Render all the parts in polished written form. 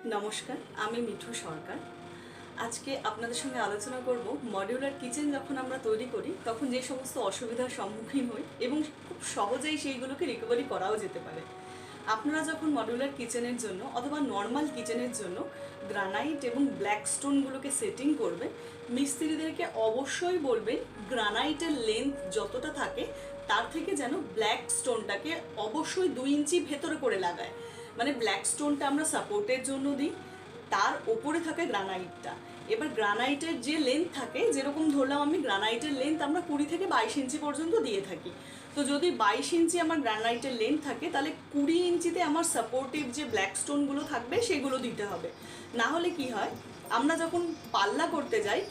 নমস্কার, আমি মিঠু সরকার। আজকে আপনাদের সঙ্গে আলোচনা করব মডিউলার কিচেন যখন আমরা তৈরি করি তখন যে সমস্ত অসুবিধার সম্মুখীন হই এবং খুব সহজেই সেইগুলোকে রিকভারি করাও যেতে পারে। আপনারা যখন মডিউলার কিচেনের জন্য অথবা নর্মাল কিচেনের জন্য গ্রানাইট এবং ব্ল্যাক স্টোনগুলোকে সেটিং করবে, মিস্ত্রিদেরকে অবশ্যই বলবেন গ্রানাইটের লেন্থ যতটা থাকে তার থেকে যেন ব্ল্যাক স্টোনটাকে অবশ্যই 2 ইঞ্চি ভেতরে করে লাগায়। মানে ব্ল্যাক স্টোনটা আমরা সাপোর্টের জন্য দিই, তার ওপরে থাকে গ্রানাইটটা। এবার গ্রানাইটের যে লেন্থ থাকে, যেরকম ধরলাম আমি গ্রানাইটের লেন্থ আমরা 20 থেকে 22 ইঞ্চি পর্যন্ত দিয়ে থাকি। তো যদি 22 ইঞ্চি আমার গ্রানাইটের লেন্থ থাকে তাহলে 20 ইঞ্চিতে আমার সাপোর্টিভ যে ব্ল্যাক স্টোনগুলো থাকবে সেগুলো দিতে হবে। না হলে কি হয়, আমরা যখন পাল্লা করতে যাই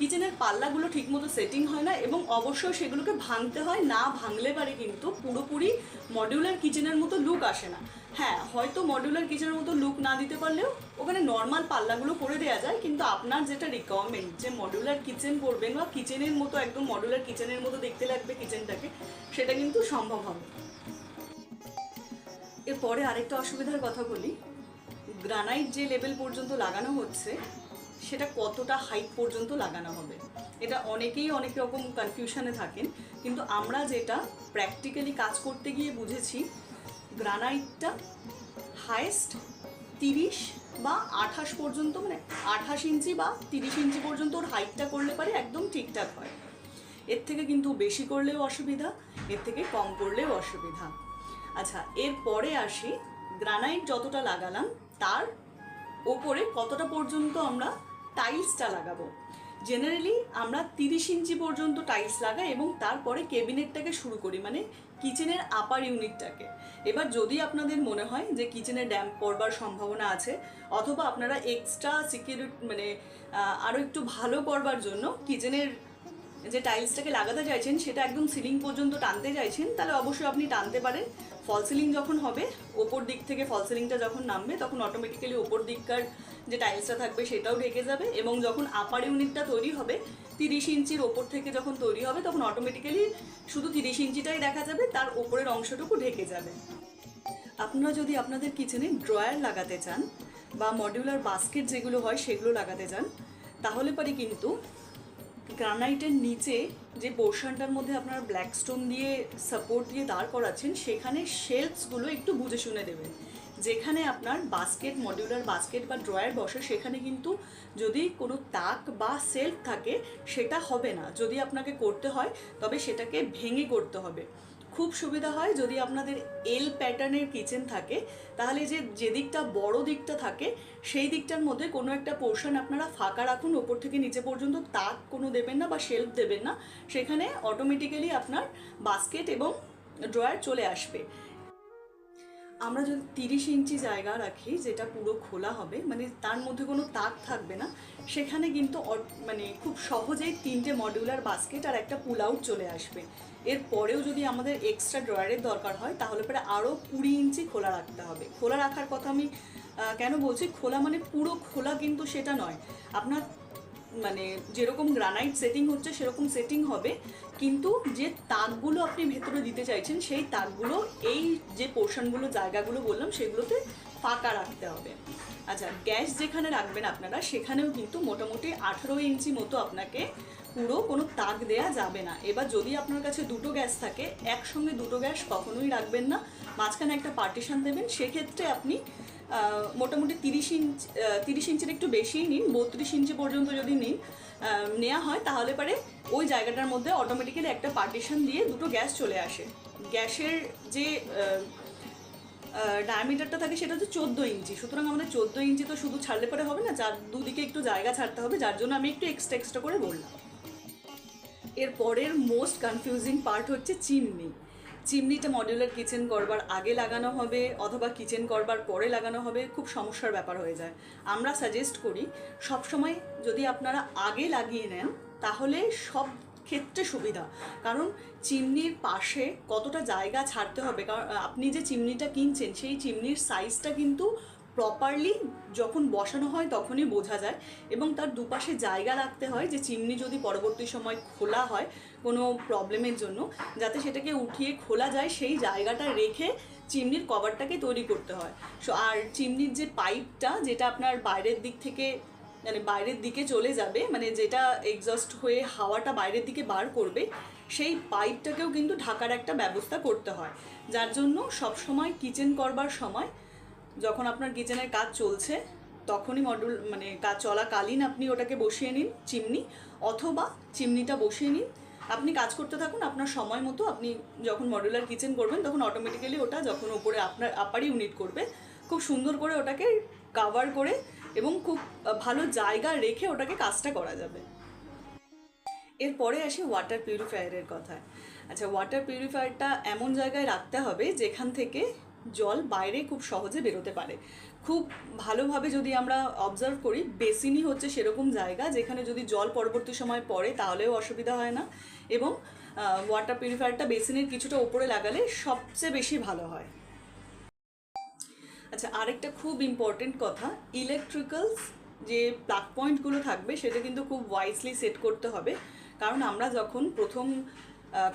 কিচেনের পাল্লাগুলো ঠিকমতো সেটিং হয় না এবং অবশ্যই সেগুলোকে ভাঙতে হয়। না ভাঙলে পারে কিন্তু পুরোপুরি মডিউলার কিচেনের মতো লুক আসে না। হ্যাঁ, হয়তো মডিউলার কিচেনের মতো লুক না দিতে পারলেও ওখানে নর্মাল পাল্লাগুলো করে দেওয়া যায়, কিন্তু আপনার যেটা রিকোয়ারমেন্ট যে মডিউলার কিচেন করবেন বা কিচেনের মতো একদম মডিউলার কিচেনের মতো দেখতে লাগবে কিচেনটাকে, সেটা কিন্তু সম্ভব হবে। এরপরে আরেকটা অসুবিধার কথা বলি, গ্রানাইট যে লেভেল পর্যন্ত লাগানো হচ্ছে সেটা কতটা হাইট পর্যন্ত লাগানো হবে, এটা অনেকেই অনেক রকম কনফিউশনে থাকেন। কিন্তু আমরা যেটা প্র্যাকটিক্যালি কাজ করতে গিয়ে বুঝেছি, গ্রানাইটটা হায়েস্ট 30 বা 28 পর্যন্ত, মানে 28 ইঞ্চি বা 30 ইঞ্চি পর্যন্ত ওর হাইটটা করলে পারে একদম ঠিকঠাক হয়। এর থেকে কিন্তু বেশি করলেও অসুবিধা, এর থেকে কম করলেও অসুবিধা। আচ্ছা, এরপরে আসি, গ্রানাইট যতটা লাগালাম তার ওপরে কতটা পর্যন্ত আমরা টাইলসটা লাগাবো। জেনারেলি আমরা 30 ইঞ্চি পর্যন্ত টাইলস লাগাই এবং তারপরে কেবিনেটটাকে শুরু করি, মানে কিচেনের আপার ইউনিটটাকে। এবার যদি আপনাদের মনে হয় যে কিচেনে ড্যাম্প পড়বার সম্ভাবনা আছে অথবা আপনারা এক্সট্রা সিকিউরিটি মানে আরও একটু ভালো করবার জন্য কিচেনের যে টাইলসটাকে লাগাতে চাইছেন সেটা একদম সিলিং পর্যন্ত টানতে চাইছেন, তাহলে অবশ্যই আপনি টানতে পারেন। ফল সিলিং যখন হবে, ওপর দিক থেকে ফল সিলিংটা যখন নামবে তখন অটোমেটিক্যালি ওপর দিককার যে টাইলসটা থাকবে সেটাও ঢেকে যাবে এবং যখন আপার ইউনিটটা তৈরি হবে 30 ইঞ্চির ওপর থেকে যখন তৈরি হবে তখন অটোমেটিক্যালি শুধু 30 ইঞ্চিটাই দেখা যাবে, তার ওপরের অংশটুকু ঢেকে যাবে। আপনারা যদি আপনাদের কিচেনে ড্রয়ার লাগাতে চান বা মডিউলার বাস্কেট যেগুলো হয় সেগুলো লাগাতে চান, তাহলে পরে কিন্তু গ্রানাইটের নিচে যে পোর্শনটার মধ্যে আপনারা ব্ল্যাক স্টোন দিয়ে সাপোর্ট দিয়ে দাঁড় করাচ্ছেন সেখানে শেলফসগুলো একটু বুঝে শুনে দেবেন। যেখানে আপনার বাস্কেট, মডিউলার বাস্কেট বা ড্রয়ার বসে সেখানে কিন্তু যদি কোনো তাক বা সেলফ থাকে সেটা হবে না। যদি আপনাকে করতে হয় তবে সেটাকে ভেঙে করতে হবে। খুব সুবিধা হয় যদি আপনাদের এল প্যাটার্নের কিচেন থাকে, তাহলে যে দিকটা বড় দিকটা থাকে সেই দিকটার মধ্যে কোনো একটা পোর্শন আপনারা ফাঁকা রাখুন, ওপর থেকে নিচে পর্যন্ত তাক কোনো দেবেন না বা শেলফ দেবেন না, সেখানে অটোমেটিক্যালি আপনার বাস্কেট এবং ড্রয়ার চলে আসবে। আমরা যদি 30 ইঞ্চি জায়গা রাখি যেটা পুরো খোলা হবে, মানে তার মধ্যে কোনো তাক থাকবে না, সেখানে কিন্তু মানে খুব সহজেই 3টে মডিউলার বাস্কেট আর একটা পুল আউট চলে আসবে। এরপরেও যদি আমাদের এক্সট্রা ড্রয়ারের দরকার হয় তাহলে পরে আরও 20 ইঞ্চি খোলা রাখতে হবে। খোলা রাখার কথা আমি কেন বলছি, খোলা মানে পুরো খোলা কিন্তু সেটা নয়, আপনার মানে যেরকম গ্রানাইট সেটিং হচ্ছে সেরকম সেটিং হবে, কিন্তু যে তাকগুলো আপনি ভেতরে দিতে চাইছেন সেই তাকগুলো এই যে পোর্শনগুলো জায়গাগুলো বললাম সেগুলোতে ফাঁকা রাখতে হবে। আচ্ছা, গ্যাস যেখানে রাখবেন আপনারা সেখানেও কিন্তু মোটামুটি 18 ইঞ্চি মতো আপনাকে পুরো কোনো তাক দেয়া যাবে না। এবার যদি আপনার কাছে দুটো গ্যাস থাকে, একসঙ্গে দুটো গ্যাস কখনোই রাখবেন না, মাঝখানে একটা পার্টিশন দেবেন। সেক্ষেত্রে আপনি মোটামুটি 30 ইঞ্চির একটু বেশিই নিন, 32 ইঞ্চি পর্যন্ত যদি নেওয়া হয় তাহলে পরে ওই জায়গাটার মধ্যে অটোমেটিক্যালি একটা পার্টিশন দিয়ে দুটো গ্যাস চলে আসে। গ্যাসের যে ডায়ামিটারটা থাকে সেটা হচ্ছে 14 ইঞ্চি, সুতরাং আমাদের 14 ইঞ্চি তো শুধু ছাড়লে পরে হবে না, যার দুদিকে একটু জায়গা ছাড়তে হবে, যার জন্য আমি একটু এক্সট্রা করে বললাম। এরপরের মোস্ট কনফিউজিং পার্ট হচ্ছে চিমনি। চিমনিটা মডিউলার কিচেন করবার আগে লাগানো হবে অথবা কিচেন করবার পরে লাগানো হবে, খুব সমস্যার ব্যাপার হয়ে যায়। আমরা সাজেস্ট করি সবসময় যদি আপনারা আগে লাগিয়ে নেন তাহলে সব ক্ষেত্রে সুবিধা, কারণ চিমনির পাশে কতটা জায়গা ছাড়তে হবে, কারণ আপনি যে চিমনিটা কিনছেন সেই চিমনির সাইজটা কিন্তু প্রপারলি যখন বসানো হয় তখনই বোঝা যায় এবং তার দুপাশে জায়গা রাখতে হয় যে চিমনি যদি পরবর্তী সময় খোলা হয় কোনো প্রবলেমের জন্য যাতে সেটাকে উঠিয়ে খোলা যায়, সেই জায়গাটা রেখে চিমনির কভারটাকে তৈরি করতে হয়। সো আর চিমনির যে পাইপটা, যেটা আপনার বাইরের দিক থেকে মানে বাইরের দিকে চলে যাবে, মানে যেটা এক্সস্ট হয়ে হাওয়াটা বাইরের দিকে বার করবে, সেই পাইপটাকেও কিন্তু ঢাকার একটা ব্যবস্থা করতে হয়। যার জন্য সবসময় কিচেন করবার সময়, যখন আপনার কিচেনের কাজ চলছে তখনই মডিউল মানে কাজ চলাকালীন আপনি ওটাকে বসিয়ে নিন চিমনি, অথবা চিমনিটা বসিয়ে নিন, আপনি কাজ করতে থাকুন আপনার সময় মতো। আপনি যখন মডিউলার কিচেন করবেন তখন অটোমেটিক্যালি ওটা যখন উপরে আপনার আপার ইউনিট করবে, খুব সুন্দর করে ওটাকে কাভার করে এবং খুব ভালো জায়গা রেখে ওটাকে কাজটা করা যাবে। এরপরে আসি ওয়াটার পিউরিফায়ারের কথায়। আচ্ছা, ওয়াটার পিউরিফায়ারটা এমন জায়গায় রাখতে হবে যেখান থেকে জল বাইরে খুব সহজে বেরোতে পারে। খুব ভালোভাবে যদি আমরা অবজার্ভ করি, বেসিনই হচ্ছে সেরকম জায়গা যেখানে যদি জল পরবর্তী সময় পড়ে তাহলেও অসুবিধা হয় না, এবং ওয়াটার পিউরিফায়ারটা বেসিনের কিছুটা উপরে লাগালে সবচেয়ে বেশি ভালো হয়। আচ্ছা, আরেকটা খুব ইম্পর্টেন্ট কথা, ইলেকট্রিক্যালস যে প্লাগ পয়েন্টগুলো থাকবে সেটা কিন্তু খুব ওয়াইজলি সেট করতে হবে। কারণ আমরা যখন প্রথম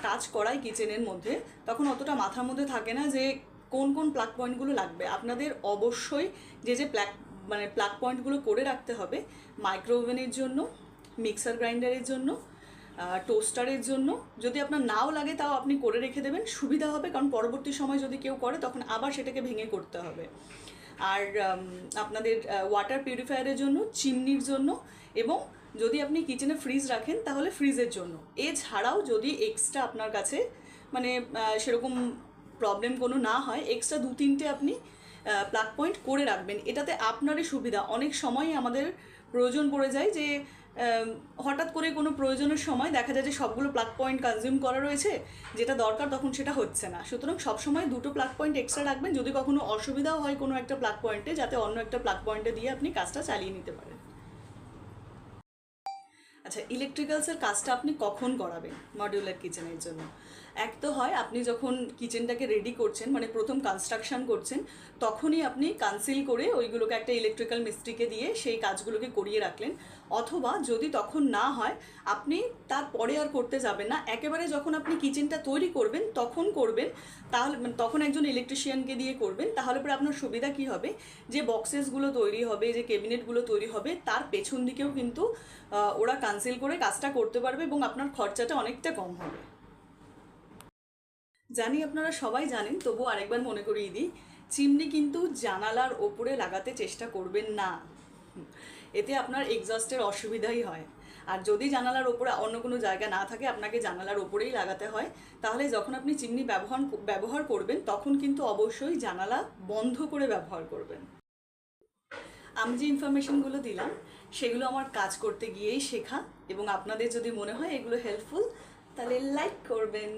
কাজ করাই কিচেনের মধ্যে, তখন অতটা মাথার মধ্যে থাকে না যে কোন কোন প্লাগ পয়েন্টগুলো লাগবে। আপনাদের অবশ্যই যে প্লাগ পয়েন্টগুলো করে রাখতে হবে মাইক্রো ওভেনের জন্য, মিক্সার গ্রাইন্ডারের জন্য, টোস্টারের জন্য। যদি আপনার নাও লাগে তাও আপনি করে রেখে দেবেন, সুবিধা হবে, কারণ পরবর্তী সময় যদি কেউ করে তখন আবার সেটাকে ভেঙে করতে হবে। আর আপনাদের ওয়াটার পিউরিফায়ারের জন্য, চিমনির জন্য, এবং যদি আপনি কিচেনে ফ্রিজ রাখেন তাহলে ফ্রিজের জন্য। এছাড়াও যদি এক্সট্রা আপনার কাছে মানে সেরকম প্রবলেম কোনো না হয়, এক্সট্রা 2-3টে আপনি প্লাগ পয়েন্ট করে রাখবেন। এটাতে আপনারই সুবিধা। অনেক সময় আমাদের প্রয়োজন পড়ে যায় যে হঠাৎ করে কোনো প্রয়োজনের সময় দেখা যায় যে সবগুলো প্লাগ পয়েন্ট কনজিউম করা রয়েছে, যেটা দরকার তখন সেটা হচ্ছে না। সুতরাং সবসময় 2টো প্লাগ পয়েন্ট এক্সট্রা রাখবেন, যদি কখনো অসুবিধাও হয় কোনো একটা প্লাগ পয়েন্টে, যাতে অন্য একটা প্লাগ পয়েন্টে দিয়ে আপনি কাজটা চালিয়ে নিতে পারেন। আচ্ছা, ইলেকট্রিক্যালসের কাজটা আপনি কখন করাবেন মডিউলার কিচেনের জন্য? এক তো হয় আপনি যখন কিচেনটাকে রেডি করছেন, মানে প্রথম কনস্ট্রাকশন করছেন, তখনই আপনি কনসিল করে ওইগুলোকে একটা ইলেকট্রিক্যাল মিস্ত্রিকে দিয়ে সেই কাজগুলোকে করিয়ে রাখলেন। অথবা যদি তখন না হয়, আপনি তারপরে আর করতে যাবেন না, একেবারে যখন আপনি কিচেনটা তৈরি করবেন তখন করবেন। তাহলে তখন একজন ইলেকট্রিশিয়ানকে দিয়ে করবেন। তাহলে পরে আপনার সুবিধা কী হবে, যে বক্সেসগুলো তৈরি হবে, যে ক্যাবিনেটগুলো তৈরি হবে, তার পেছন দিকেও কিন্তু ওরা কনসিল করে কাজটা করতে পারবে এবং আপনার খরচাটা অনেকটা কম হবে। জানি আপনারা সবাই জানেন, তবু আরেকবার মনে করিয়ে দিই, চিমনি কিন্তু জানালার ওপরে লাগাতে চেষ্টা করবেন না। এতে আপনার এক্সস্টের অসুবিধাই হয়। আর যদি জানালার ওপরে অন্য কোনো জায়গা না থাকে, আপনাকে জানালার ওপরেই লাগাতে হয়। তাহলে যখন আপনি চিমনি ব্যবহার করবেন তখন কিন্তু অবশ্যই জানালা বন্ধ করে ব্যবহার করবেন। আমি যে ইনফরমেশনগুলো দিলাম সেগুলো আমার কাজ করতে গিয়েই শেখা, এবং আপনাদের যদি মনে হয় এগুলো হেল্পফুল তাহলে লাইক করবেন।